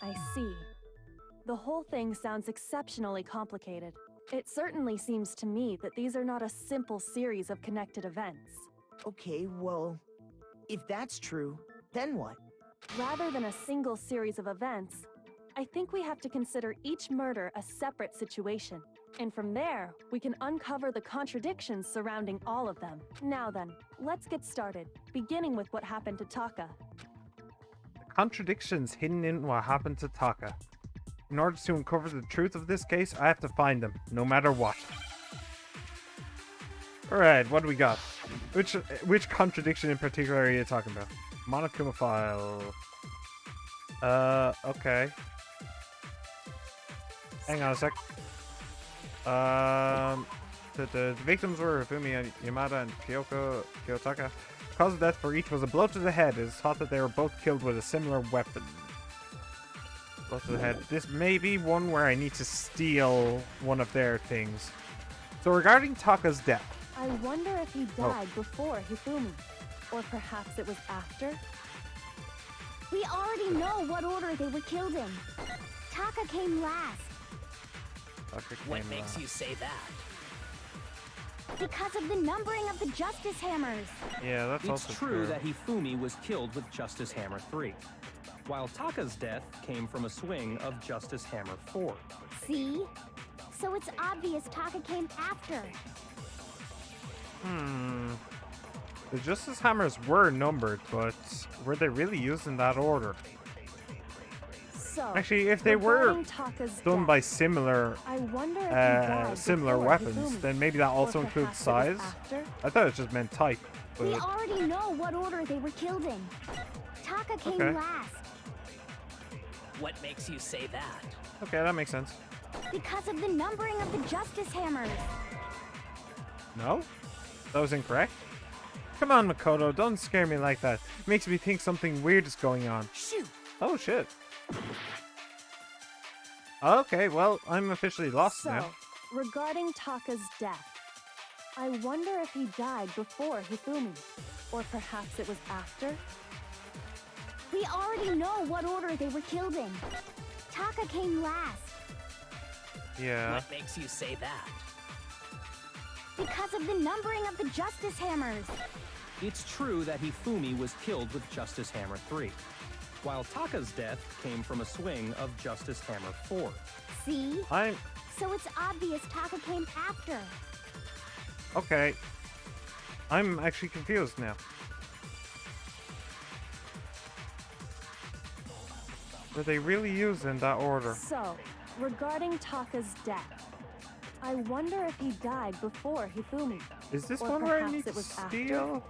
I see. The whole thing sounds exceptionally complicated. It certainly seems to me that these are not a simple series of connected events. Okay, well, if that's true, then what? Rather than a single series of events, I think we have to consider each murder a separate situation. And from there, we can uncover the contradictions surrounding all of them. Now then, let's get started, beginning with what happened to Taka. The contradictions hidden in what happened to Taka. In order to uncover the truth of this case, I have to find them, no matter what. Alright, what do we got? Which contradiction in particular are you talking about? Monokuma file. Okay. Hang on a sec. The victims were Hifumi Yamada and Kiyotaka. The cause of death for each was a blow to the head. It is thought that they were both killed with a similar weapon. Blow to the head. This may be one where I need to steal one of their things. So regarding Taka's death. I wonder if he died before Hifumi. Or perhaps it was after? We already know what order they were killed in. Taka came last. What makes you say that? Because of the numbering of the Justice Hammers. Yeah, that's also true. It's true that Hifumi was killed with Justice Hammer 3, while Taka's death came from a swing of Justice Hammer 4. See? So it's obvious Taka came after. The Justice Hammers were numbered, but were they really used in that order? So, actually, if they were done by similar similar weapons, then maybe that also includes size. I thought it just meant type. But... We already know what order they were killed in. Taka came last. What makes you say that? Okay, that makes sense. Because of the numbering of the Justice Hammers. No? That was incorrect? Come on, Makoto, don't scare me like that. It makes me think something weird is going on. Shoot! Oh, shit. Okay, well, I'm officially lost now. Regarding Taka's death, I wonder if he died before Hifumi, or perhaps it was after? We already know what order they were killed in. Taka came last. Yeah. What makes you say that? Because of the numbering of the Justice Hammers. It's true that Hifumi was killed with Justice Hammer 3, while Taka's death came from a swing of Justice Hammer 4. See? So it's obvious Taka came after. Okay. I'm actually confused now. Were they really used in that order? So, regarding Taka's death, I wonder if he died before Hifumi. Is this or one where I perhaps need to it was steal?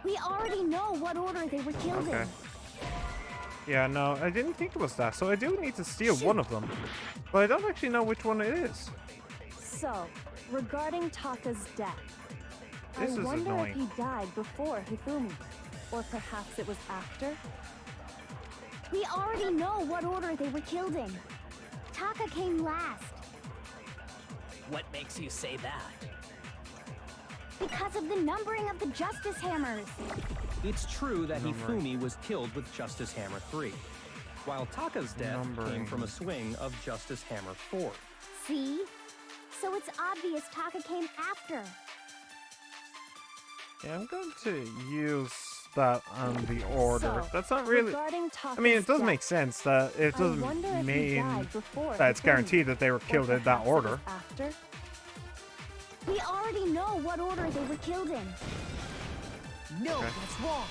We already know what order they were killed in. Yeah, no, I didn't think it was that, so I do need to steal one of them. But I don't actually know which one it is. So, regarding Taka's death, This I is wonder annoying. if he died before Hifumi, or perhaps it was after? We already know what order they were killed in. Taka came last. What makes you say that? Because of the numbering of the Justice Hammers. It's true that Hifumi was killed with Justice Hammer 3, while Taka's death came from a swing of Justice Hammer 4. See? So it's obvious Taka came after. Yeah, I'm going to use that on the order. So, That's not really... regarding I mean, it does Taka's make sense that it I doesn't wonder if he mean died before that it's Hifumi, guaranteed that they were or killed in that perhaps it was order. After? We already know what order they were killed in. No, that's wrong.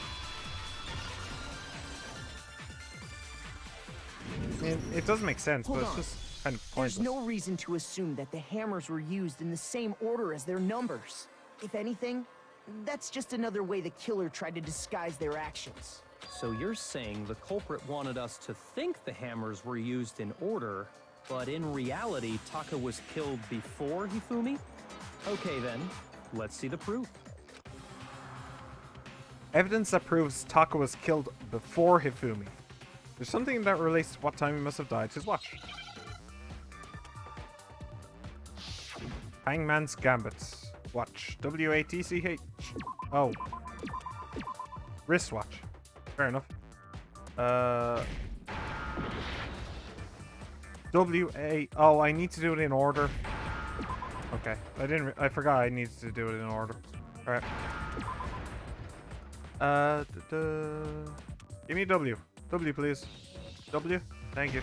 it does make sense, Hold but it's on. just kind of There's pointless. no reason to assume that the hammers were used in the same order as their numbers. If anything, that's just another way the killer tried to disguise their actions. So you're saying the culprit wanted us to think the hammers were used in order, but in reality, Taka was killed before Hifumi? Okay then, let's see the proof. Evidence that proves Taka was killed before Hifumi. There's something that relates to what time he must have died. His watch. Hangman's Gambits. Watch. W-A-T-C-H. Oh. Wristwatch. Fair enough. W-A... Oh, I need to do it in order. Okay. I forgot I needed to do it in order. Alright. Give me a W. W, please. W. Thank you.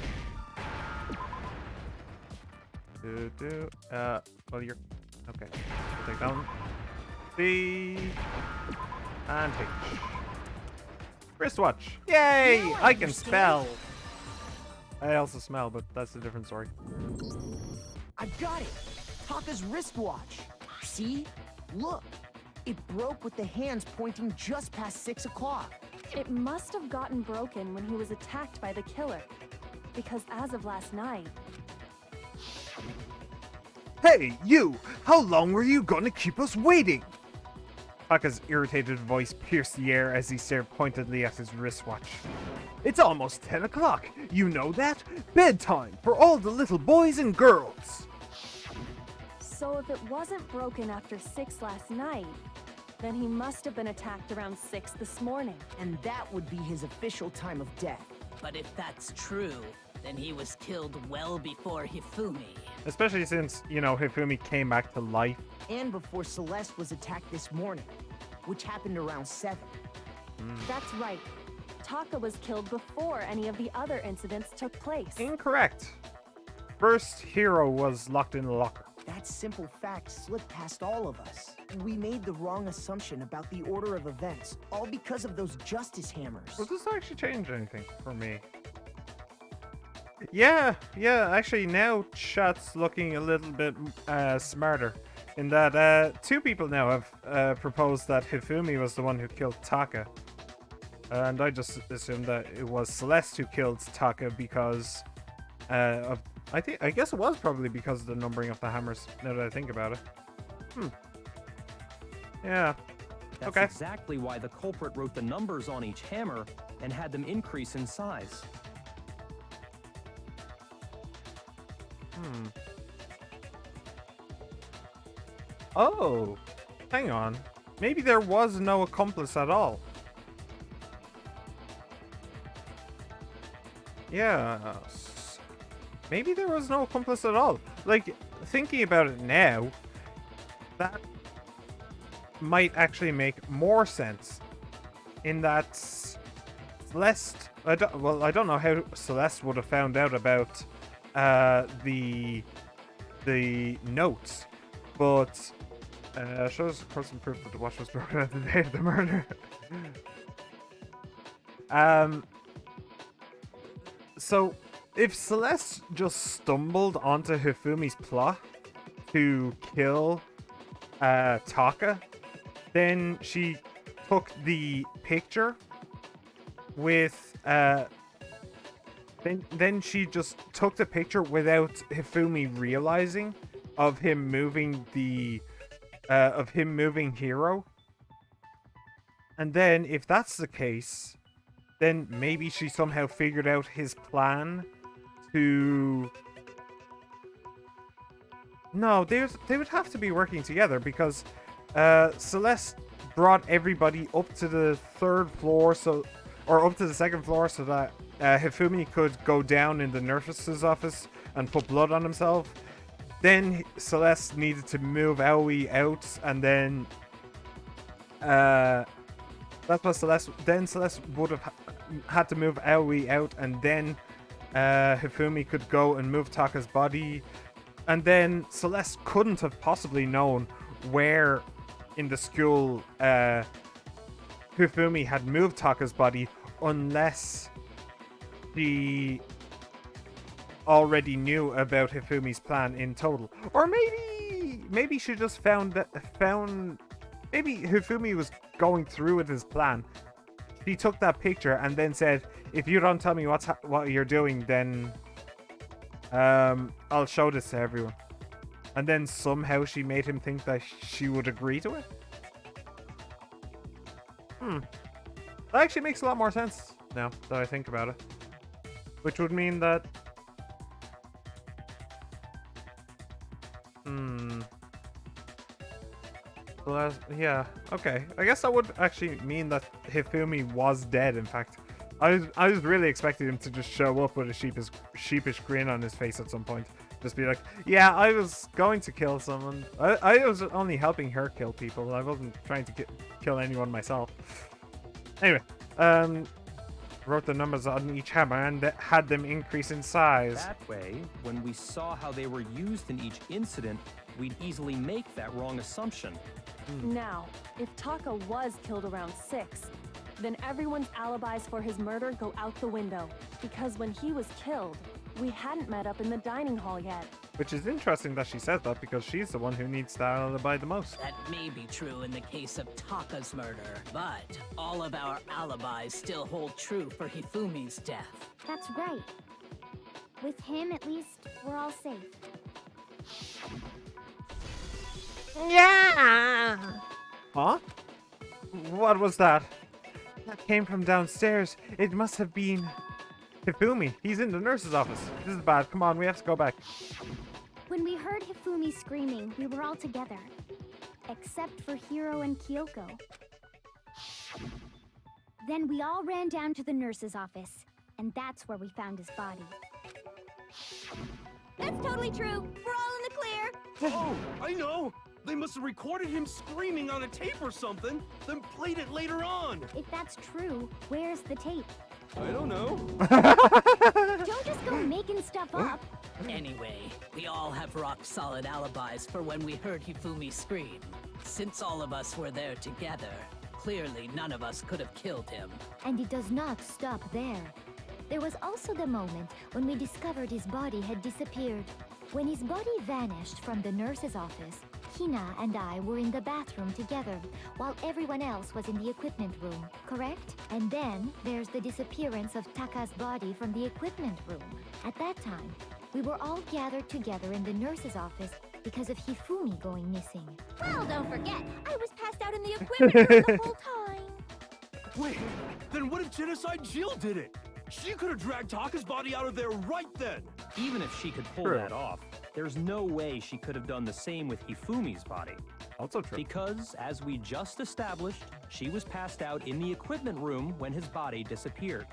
Well, you're... Okay. We'll take that one. C. And H. Wristwatch. Yay! Now I can understand. spell. I also smell, but that's a different story. I've got it! Taka's wristwatch! See? Look! It broke with the hands pointing just past 6 o'clock. It must have gotten broken when he was attacked by the killer. Because as of last night, Hey, you! How long were you gonna keep us waiting? Taka's irritated voice pierced the air as he stared pointedly at his wristwatch. It's almost 10 o'clock. You know that? Bedtime for all the little boys and girls. so if it wasn't broken after 6 last night, then he must have been attacked around 6 this morning. And that would be his official time of death. But if that's true, then he was killed well before Hifumi. Especially since, you know, Hifumi came back to life. And before Celeste was attacked this morning, which happened around 7. That's right. Taka was killed before any of the other incidents took place. Incorrect. First, Hero was locked in the locker. That simple fact slipped past all of us. We made the wrong assumption about the order of events, all because of those justice hammers. Does this actually change anything for me? Yeah, actually now chat's looking a little bit smarter. In that 2 people now have proposed that Hifumi was the one who killed Taka. And I just assumed that it was Celeste who killed Taka because of... I guess it was probably because of the numbering of the hammers, now that I think about it. Yeah. That's Okay. exactly why the culprit wrote the numbers on each hammer and had them increase in size. Oh, hang on. Maybe there was no accomplice at all. Yes. Maybe there was no accomplice at all. Like, thinking about it now, that might actually make more sense. In that Celeste... I don't know how Celeste would have found out about the notes, but shows person proof that the watch was broken at the day of the murder. So if Celeste just stumbled onto Hifumi's plot to kill Taka, then she took the picture with then she just took the picture without Hifumi realizing of him moving the Hero. And then if that's the case, then maybe she somehow figured out his plan to... No, they would have to be working together because Celeste brought everybody up to the 3rd floor, or up to the 2nd floor, so that Hifumi could go down in the nurse's office and put blood on himself. Then Celeste needed to move Aoi out, and then that's what Celeste would have had to move Aoi out, and then Hifumi could go and move Taka's body. And then Celeste couldn't have possibly known where in the school Hifumi had moved Taka's body unless she already knew about Hifumi's plan in total. Or maybe she just found maybe Hifumi was going through with his plan. She took that picture and then said, if you don't tell me what you're doing, then I'll show this to everyone. And then somehow she made him think that she would agree to it. That actually makes a lot more sense now that I think about it. Which would mean that... Well, yeah, okay. I guess that would actually mean that Hifumi was dead, in fact. I was really expecting him to just show up with a sheepish grin on his face at some point. Just be like, yeah, I was going to kill someone. I was only helping her kill people. I wasn't trying to kill anyone myself. Anyway, wrote the numbers on each hammer and had them increase in size. That way, when we saw how they were used in each incident, we'd easily make that wrong assumption. Now, if Taka was killed around 6, then everyone's alibis for his murder go out the window. Because when he was killed, we hadn't met up in the dining hall yet. Which is interesting that she says that, because she's the one who needs to alibi the most. That may be true in the case of Taka's murder, but all of our alibis still hold true for Hifumi's death. That's right. With him, at least, we're all safe. Yeah! Huh? What was that? That came from downstairs. It must have been Hifumi. He's in the nurse's office. This is bad. Come on, we have to go back. When we heard Hifumi screaming, we were all together. Except for Hiro and Kyoko. Then we all ran down to the nurse's office, and that's where we found his body. That's totally true. We're all in the clear. Oh, I know. They must have recorded him screaming on a tape or something, then played it later on. If that's true, where's the tape? I don't know. Don't just go making stuff up. Anyway, we all have rock-solid alibis for when we heard Hifumi scream. Since all of us were there together, clearly none of us could have killed him. And it does not stop there. There was also the moment when we discovered his body had disappeared. When his body vanished from the nurse's office, Hina and I were in the bathroom together, while everyone else was in the equipment room, correct? And then there's the disappearance of Taka's body from the equipment room. At that time, we were all gathered together in the nurse's office because of Hifumi going missing. Well, don't forget, I was passed out in the equipment room the whole time. Wait, then what if Genocide Jill did it? She could have dragged Taka's body out of there right then. Even if she could pull that off, there's no way she could have done the same with Hifumi's body. Also true. Because, as we just established, she was passed out in the equipment room when his body disappeared.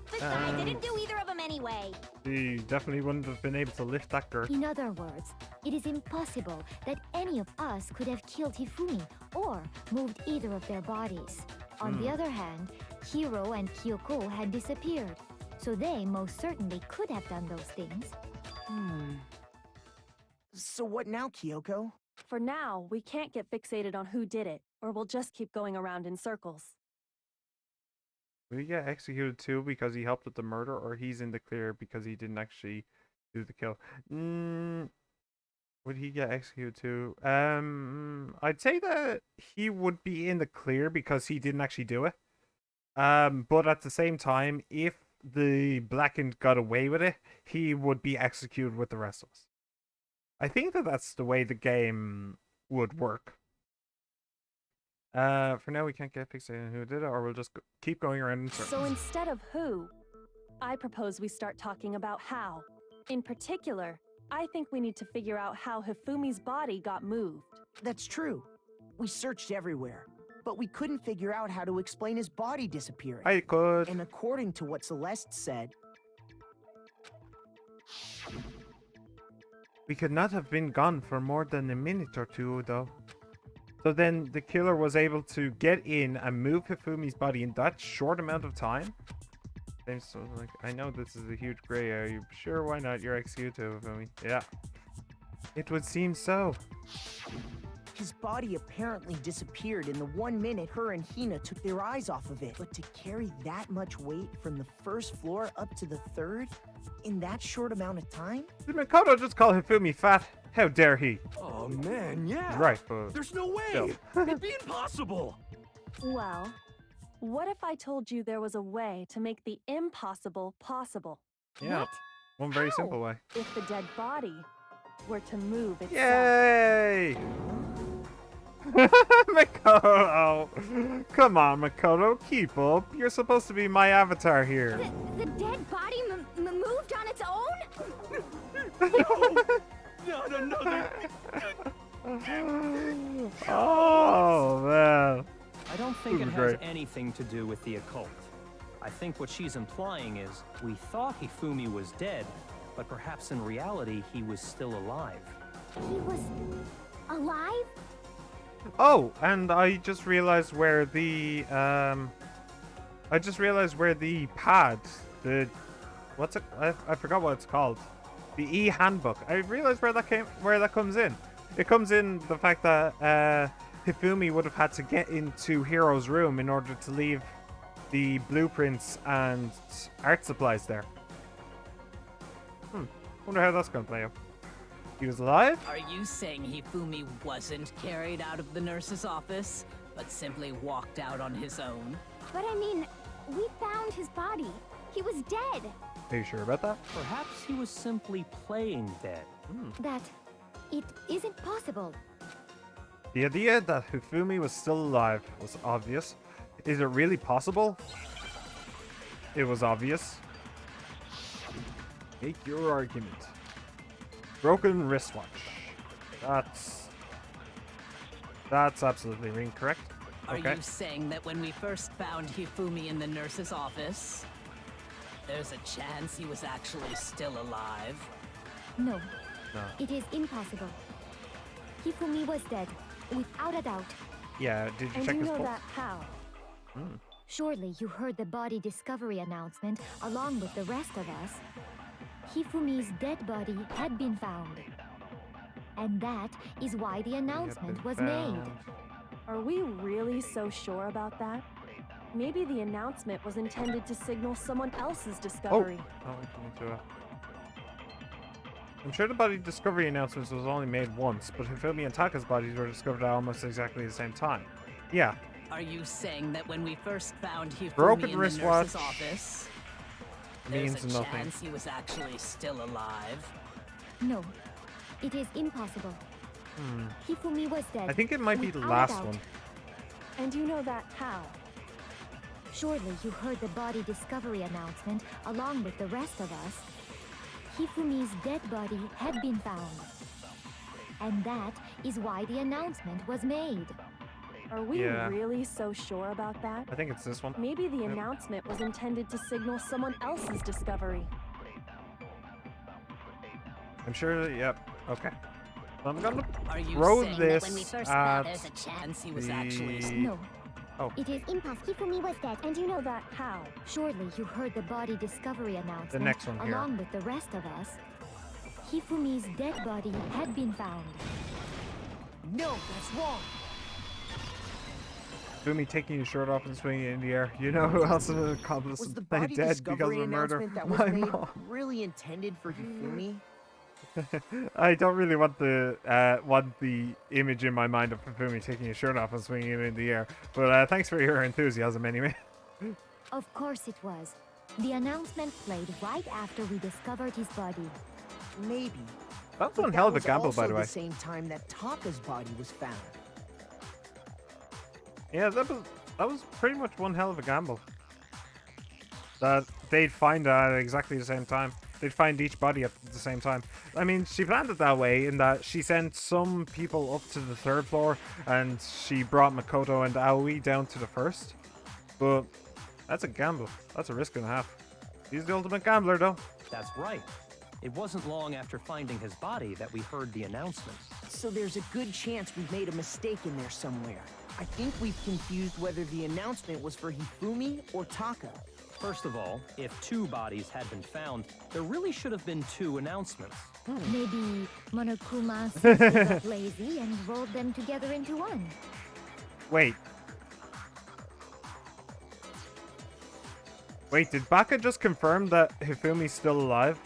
Besides, I didn't do either of them anyway. She definitely wouldn't have been able to lift that girl. In other words, it is impossible that any of us could have killed Hifumi or moved either of their bodies. On the other hand, Hiro and Kyoko had disappeared, so they most certainly could have done those things. So what now, Kyoko? For now, we can't get fixated on who did it, or we'll just keep going around in circles. Will he get executed too because he helped with the murder, or he's in the clear because he didn't actually do the kill? Would he get executed too? I'd say that he would be in the clear because he didn't actually do it. But at the same time, if the Blackened got away with it, he would be executed with the rest of us. I think that that's the way the game would work. For now, we can't get fixated on who did it, or we'll just keep going around in circles. So instead of who, I propose we start talking about how. In particular, I think we need to figure out how Hifumi's body got moved. That's true. We searched everywhere, but we couldn't figure out how to explain his body disappearing. I could. And according to what Celeste said, we could not have been gone for more than a minute or two, though. So then the killer was able to get in and move Hifumi's body in that short amount of time? So, like, I know this is a huge gray area. Sure, why not? You're executed, Hifumi. Yeah. It would seem so. his body apparently disappeared in the 1 minute her and Hina took their eyes off of it. But to carry that much weight from the first floor up to the third, in that short amount of time? Did Makoto just call Hifumi fat? How dare he? Oh man, yeah. He's right, but There's no way. still. It'd be impossible. Well, what if I told you there was a way to make the impossible possible? Yeah. What? One very How? simple way. If the dead body were to move itself. Yay! Makoto! Come on, Makoto, keep up. You're supposed to be my avatar here. The dead body moved on its own? No. Oh, man. I don't think This it is has great. anything to do with the occult. I think what she's implying is we thought Hifumi was dead, but perhaps in reality he was still alive. He was alive? Oh, and I just realized where the pad, what's it? I forgot what it's called. The e-handbook. I realized where that comes in. It comes in the fact that Hifumi would have had to get into Hiro's room in order to leave the blueprints and art supplies there. Wonder how that's gonna play out. He was alive? Are you saying Hifumi wasn't carried out of the nurse's office, but simply walked out on his own? But I mean, we found his body. He was dead. Are you sure about that? Perhaps he was simply playing dead. That it isn't possible. The idea that Hifumi was still alive was obvious. Is it really possible? It was obvious. Make your argument. Broken wristwatch. That's absolutely incorrect. Are Okay. you saying that when we first found Hifumi in the nurse's office, there's a chance he was actually still alive? No, No. it is impossible. Hifumi was dead, without a doubt. Yeah, did you And check you his know pulse? that how? Surely you heard the body discovery announcement along with the rest of us. Hifumi's dead body had been found. And that is why the announcement was made. Are we really so sure about that? Maybe the announcement was intended to signal someone else's discovery. I'm sure the body discovery announcements was only made once, but Hifumi and Taka's bodies were discovered at almost exactly the same time. Yeah. Are you saying that when we first found Hifumi Broken in the wristwatch nurse's office, there's means a nothing. chance he was actually still alive? No, it is impossible. Hifumi was dead. I think it might be the without a last doubt. one. And you know that how? Surely you heard the body discovery announcement along with the rest of us. Hifumi's dead body had been found. And that is why the announcement was made. Are we Yeah. really so sure about that? I think it's this one. Maybe the Yep. announcement was intended to signal someone else's discovery. I'm sure, yep. Okay. So I'm gonna Are you throw saying this that when we first at found there's a chance he was actually No, Oh, it is impossible. Hifumi was dead. And you know that how? Surely you heard the body discovery announcement next one here. along with the rest of us. Hifumi's dead body had been found. No, that's wrong. Hifumi taking your shirt off and swinging it in the air. You know who else is an accomplice Was the and body dead because discovery of murder? announcement that was My made mom. really intended for Hifumi? I don't really want the image in my mind of Hifumi taking his shirt off and swinging it in the air. But thanks for your enthusiasm anyway. Of course it was. The announcement played right after we discovered his body. Maybe. That's But one that hell of a was gamble, also by the way. the same time that Taka's body was found. Yeah, that was pretty much one hell of a gamble. That they'd find at exactly the same time. They'd find each body at the same time. I mean, she planned it that way in that she sent some people up to the 3rd floor and she brought Makoto and Aoi down to the 1st. But that's a gamble. That's a risk and a half. He's the ultimate gambler, though. That's right. It wasn't long after finding his body that we heard the announcement. So there's a good chance we've made a mistake in there somewhere. I think we've confused whether the announcement was for Hifumi or Taka. First of all, if 2 bodies had been found, there really should have been 2 announcements. Maybe Monokuma simply got lazy and rolled them together into one. Wait. Wait, did Baka just confirm that Hifumi's still alive?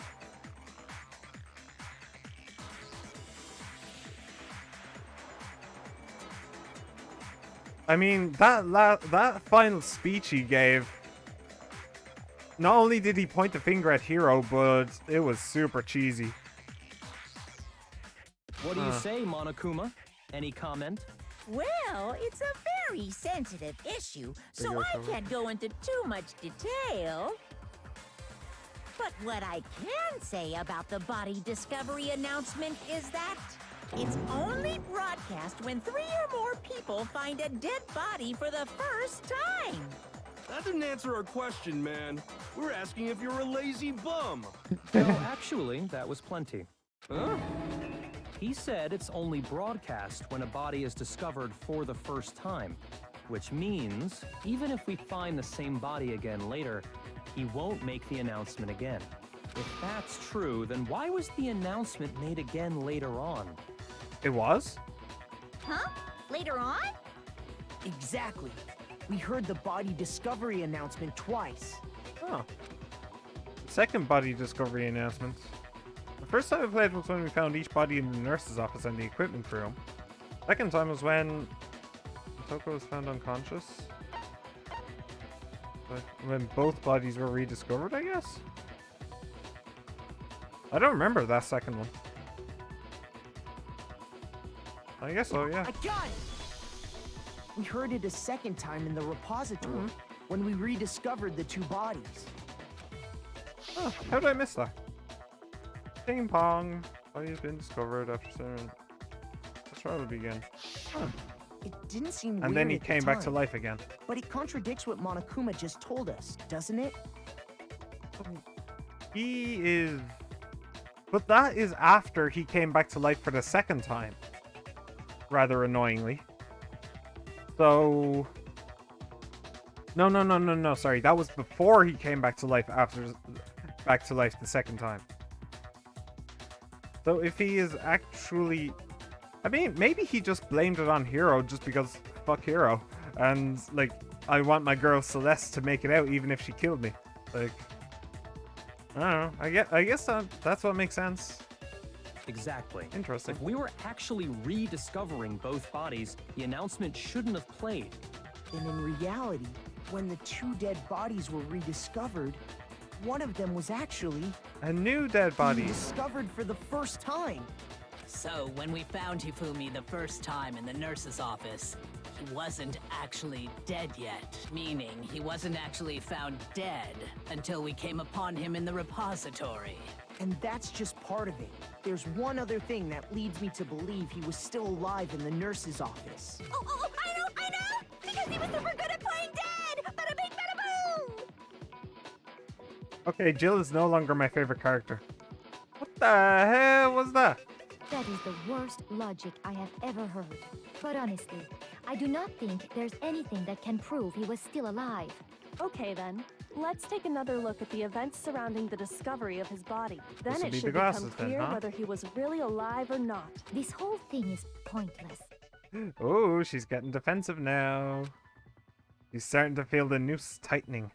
I mean, that final speech he gave, not only did he point the finger at Hiro, but it was super cheesy. What do you say, Monokuma? Any comment? Well, it's a very sensitive issue, so I can't go into too much detail. But what I can say about the body discovery announcement is that it's only broadcast when 3 or more people find a dead body for the first time. That didn't answer our question, man. We're asking if you're a lazy bum. No, actually, that was plenty. Huh? He said it's only broadcast when a body is discovered for the first time, which means even if we find the same body again later, he won't make the announcement again. If that's true, then why was the announcement made again later on? It was? Huh? Later on? Exactly. We heard the body discovery announcement twice. Oh. Second body discovery announcement. The first time I played was when we found each body in the nurse's office and the equipment room. Second time was when Toko was found unconscious. Like, when both bodies were rediscovered, I guess? I don't remember that second one. I guess so, yeah. I got it! We heard it a second time in the repository when we rediscovered the 2 bodies. Oh, how did I miss that? Ping pong. Body has been discovered after certain. Let's try to begin. Huh. It didn't seem weird And then he at the came back to time, life again. But it contradicts what Monokuma just told us, doesn't it? He is... But that is after he came back to life for the second time. Rather annoyingly. So... No, sorry. That was before he came back to life after... Back to life the second time. So if he is actually... I mean, maybe he just blamed it on Hiro just because fuck Hiro. And, like, I want my girl Celeste to make it out even if she killed me. Like... I don't know. I guess that's what makes sense. Exactly. Interesting. If we were actually rediscovering both bodies, the announcement shouldn't have played. And in reality, when the 2 dead bodies were rediscovered, one of them was actually... A new dead body. Discovered for the first time. So, when we found Hifumi the first time in the nurse's office, he wasn't actually dead yet. Meaning, he wasn't actually found dead until we came upon him in the repository. And that's just part of it. There's one other thing that leads me to believe he was still alive in the nurse's office. Oh, I know! Because he was super good at playing dead! Bada bing, bada boom! Okay, Jill is no longer my favorite character. What the hell was that? That is the worst logic I have ever heard. But honestly, I do not think there's anything that can prove he was still alive. Okay then, let's take another look at the events surrounding the discovery of his body. Then This'll it be should the become glasses then, clear huh? whether he was really alive or not. This whole thing is pointless. Oh, she's getting defensive now. She's starting to feel the noose tightening.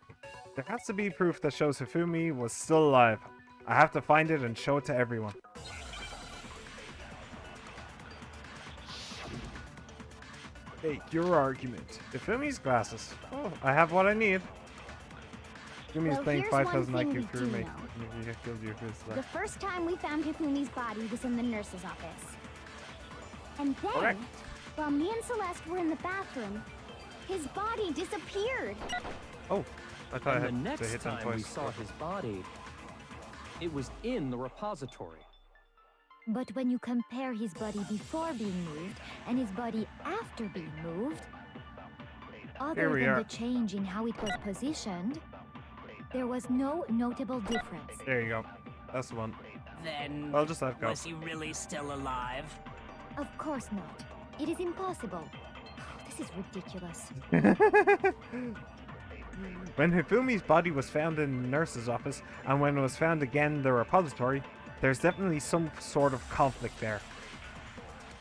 There has to be proof that shows Hifumi was still alive. I have to find it and show it to everyone. Hey, your argument. Hifumi's glasses. Oh, I have what I need. Hifumi's Well, playing here's 5,000 one thing IQ we crew do mate. know. The first time we found Hifumi's body was in the nurse's office. And then, Correct. while me and Celeste were in the bathroom, his body disappeared. Oh, I thought I And the had to next hit them time we twice. saw his body, it was in the repository. But when you compare his body before being moved and his body after being moved, other we than are. the change in how it was positioned, there was no notable difference. There you go. That's the one. Then, I'll just let it go. was he really still alive? Of course not. It is impossible. This is ridiculous. When Hifumi's body was found in the nurse's office, and when it was found again in the repository, there's definitely some sort of conflict there.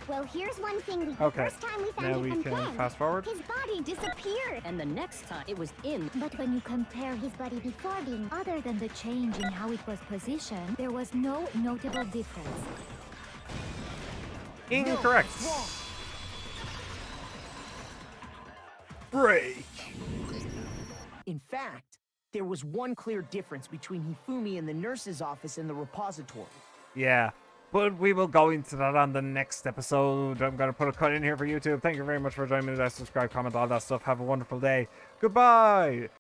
Well, here's one thing. Okay, First time we now found we him can again, fast forward. his body disappeared. And the next time it was in. But when you compare his body before being, other than the change in how it was positioned, there was no notable difference. Incorrect. Break. In fact, there was one clear difference between Hifumi in the nurse's office and the repository. Yeah, but we will go into that on the next episode. I'm going to put a cut in here for YouTube. Thank you very much for joining me. Subscribe, comment, all that stuff. Have a wonderful day. Goodbye.